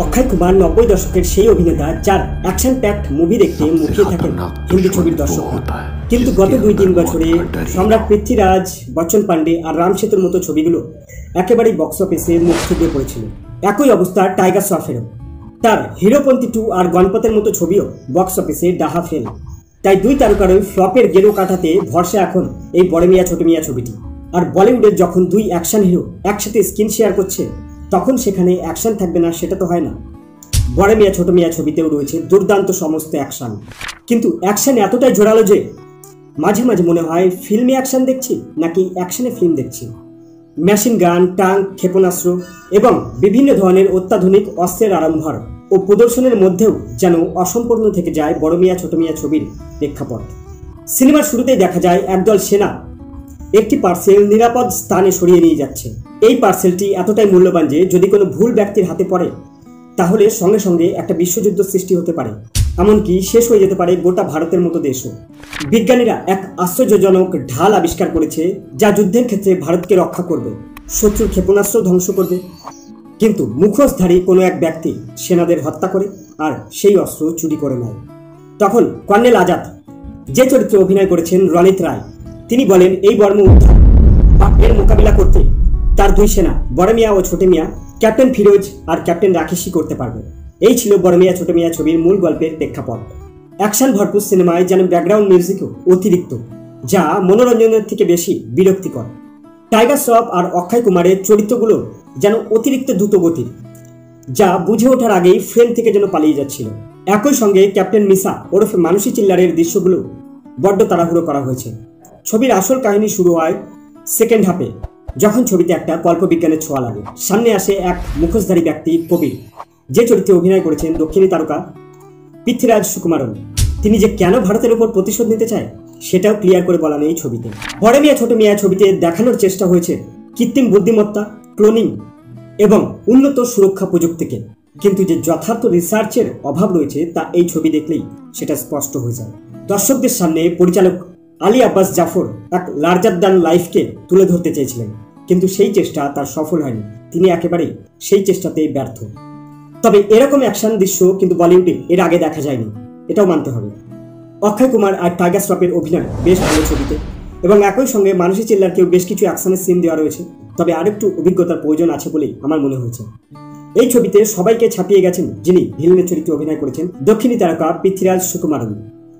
অক্ষয় কুমার 90 দশকের সেই অভিনেতা যার অ্যাকশন প্যাকড মুভি দেখতে মুখিয়ে থাকেন হিন্দি ছবির দর্শক। কিন্তু গত 2-3 বছরে সম্রাট পৃথ্বীরাজ, বচ্চন পান্ডে আর রাম সেতুর মতো ছবিগুলো একেবারেই বক্স অফিসে মুখ থুবড়ে পড়েছিল। একই অবস্থা টাইগার শ্রফেরও। তার হিরোপন্থী 2 আর গণপতের মতো ছবিও বক্স অফিসে ডাহা ফেল। তাই দুই তারকারই ফ্লপের গেরো কাটাতে ভরসা এখন এই বড় মিয়া ছোট মিয়া ছবিটি। আর বলিউডের যখন দুই অ্যাকশন হিরো একসাথে স্ক্রিন শেয়ার করছে, তখন সেখানে অ্যাকশন থাকবে না সেটা তো হয় না। বড় মিয়া ছোট মিয়া ছবিতেও রয়েছে দুর্দান্ত সমস্ত অ্যাকশন, কিন্তু অ্যাকশন এতটাই জোরালো যে মাঝে মাঝে মনে হয় ফিল্মে অ্যাকশন দেখছি নাকি অ্যাকশনে ফিল্ম দেখছি। মেশিন গান, ট্যাঙ্ক, ক্ষেপণাস্ত্র এবং বিভিন্ন ধরনের অত্যাধুনিক অস্ত্রের আড়ম্বর ও প্রদর্শনের মধ্যেও যেন অসম্পূর্ণ থেকে যায় বড় মিয়া ছোট মিয়া ছবির প্রেক্ষাপট। সিনেমার শুরুতেই দেখা যায় একদল সেনা একটি পার্সেল নিরাপদ স্থানে সরিয়ে নিয়ে যাচ্ছে। এই পার্সেলটি এতটাই মূল্যবান যে যদি কোনো ভুল ব্যক্তির হাতে পড়ে তাহলে সঙ্গে সঙ্গে একটা বিশ্বযুদ্ধ সৃষ্টি হতে পারে, এমনকি শেষ হয়ে যেতে পারে গোটা ভারতের মতো দেশও। বিজ্ঞানীরা এক আশ্চর্যজনক ঢাল আবিষ্কার করেছে যা যুদ্ধের ক্ষেত্রে ভারতকে রক্ষা করবে, শত্রুর ক্ষেপণাস্ত্র ধ্বংস করবে। কিন্তু মুখোশধারী কোনো এক ব্যক্তি সেনাদের হত্যা করে আর সেই অস্ত্র চুরি করে নেয়। তখন কর্নেল আজাদ, যে চরিত্রে অভিনয় করেছেন রণিত রায়, তিনি বলেন এই বর্ম উদ্ধার বা এর মোকাবিলা করতে তার দুই সেনা বড় মিয়া ও ছোট মিয়া, ক্যাপ্টেন ফিরোজ আর ক্যাপ্টেন রাকেশই করতে পারবে। এই ছিল বড় মিয়া ছোট মিয়া ছবির মূল গল্পের প্রেক্ষাপট। অ্যাকশন ভরপুর সিনেমায় যেন ব্যাকগ্রাউন্ড মিউজিকও অতিরিক্ত, যা মনোরঞ্জনের থেকে বেশি বিরক্তিকর। টাইগার শ্রফ আর অক্ষয় কুমারের চরিত্রগুলো যেন অতিরিক্ত দ্রুতগতির, যা বুঝে ওঠার আগেই ফ্রেম থেকে যেন পালিয়ে যাচ্ছিল। একই সঙ্গে ক্যাপ্টেন মিসা ওরফে মানসী চিল্লারের দৃশ্যগুলো বড্ড তাড়াহুড়ো করা হয়েছে। ছবির আসল কাহিনী শুরু হয় সেকেন্ড হাফে, যখন ছবিতে একটা কল্পবিজ্ঞানের ছোঁয়া লাগে। সামনে আসে এক মুখোশধারী ব্যক্তি কবির, যে চরিত্রে অভিনয় করেছেন দক্ষিণী তারকা পৃথ্বীরাজ সুকুমারন। তিনি যে কেন ভারতের উপর প্রতিশোধ নিতে চায় সেটাও ক্লিয়ার করে বলা নেই ছবিতে। বড় মিয়া ছোট মিয়া ছবিতে দেখানোর চেষ্টা হয়েছে কৃত্রিম বুদ্ধিমত্তা, ক্লোনিং এবং উন্নত সুরক্ষা প্রযুক্তিকে, কিন্তু যে যথার্থ রিসার্চের অভাব রয়েছে তা এই ছবি দেখলেই সেটা স্পষ্ট হয়ে যায়। দর্শকদের সামনে পরিচালক আলী আব্বাস জাফর এক লার্জার দ্যান লাইফকে তুলে ধরতে চেয়েছিলেন, কিন্তু সেই চেষ্টা তার সফল হয়নি। তিনি একেবারেই সেই চেষ্টাতেই ব্যর্থ। তবে এরকম অ্যাকশন দৃশ্য কিন্তু বলিউডে এর আগে দেখা যায়নি, এটাও মানতে হবে। অক্ষয় কুমার আর টাইগার শ্রফের অভিনয় বেশ ভালো ছবিতে, এবং একই সঙ্গে মানসী চিল্লারকেও বেশ কিছু অ্যাকশনের সিন দেওয়া রয়েছে। তবে আরেকটু অভিজ্ঞতার প্রয়োজন আছে বলেই আমার মনে হয়েছে। এই ছবিতে সবাইকে ছাপিয়ে গেছেন যিনি ভিলেনের চরিত্রে অভিনয় করেছেন দক্ষিণী তারকা পৃথ্বীরাজ সুকুমারন।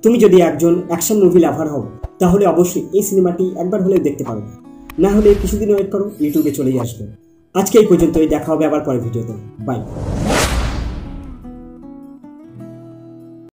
তুমি যদি একজন অ্যাকশন মুভি লাভার হও তাহলে অবশ্যই এই সিনেমাটি একবার হলেও দেখতে পারো, না হলে কিছুদিন ওয়েট করো, ইউটিউবে চলেই আসবে। আজকে এই পর্যন্তই, দেখা হবে আবার পরের ভিডিওতে। বাই।